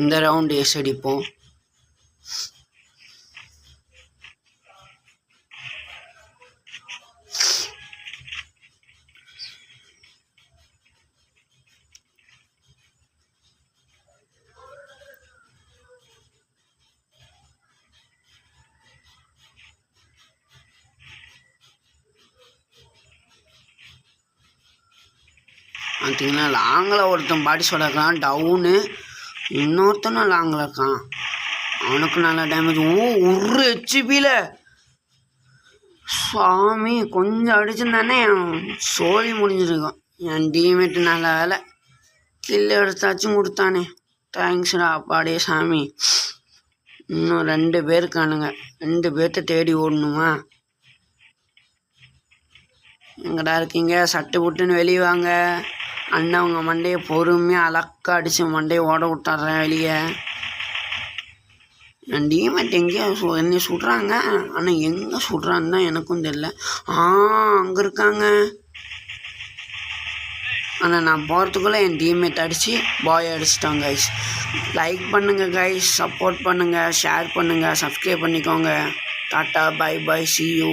இந்த round S அடிப்போம். பார்த்தீங்கன்னா லாங்கில் ஒருத்தன் பாடி சொல்லாக்கான் டவுனு, இன்னொருத்தனும் லாங்கில் இருக்கான். அவனுக்கு நல்ல டேமேஜ். ஒரு ஹெச்பியில் சாமி கொஞ்சம் அடிச்சுருந்தானே சோழி முடிஞ்சிருக்கான். என் டீமேட்டு நல்ல வேலை கில்லு எடுத்தாச்சும் கொடுத்தானே. தேங்க்ஸ்டா அப்பாடே சாமி. இன்னும் 2 பேர் இருக்கானுங்க. 2 பேர்த்த தேடி ஓடணுமா? எங்கடா இருக்கீங்க? சட்டு புட்டுன்னு வெளியே வாங்க. அண்ணன் அவங்க மண்டையை பொறுமையாக அலக்கா அடித்து மண்டையை ஓட விட்டுறேன் வெளியே. என் டீமேட் எங்கேயோ என்னை சுடுறாங்க. ஆனால் எங்கே சுடுறான்னு தான் எனக்கும் தெரியல. அங்கே இருக்காங்க. ஆனால் நான் போகிறதுக்குள்ளே என் டீம்மேட் அடித்து பாய் அடிச்சிட்டாங்க கைஸ். லைக் பண்ணுங்கள் கைஸ், சப்போர்ட் பண்ணுங்கள், ஷேர் பண்ணுங்கள், சப்ஸ்கிரைப் பண்ணிக்கோங்க. டாட்டா பை பை, see you.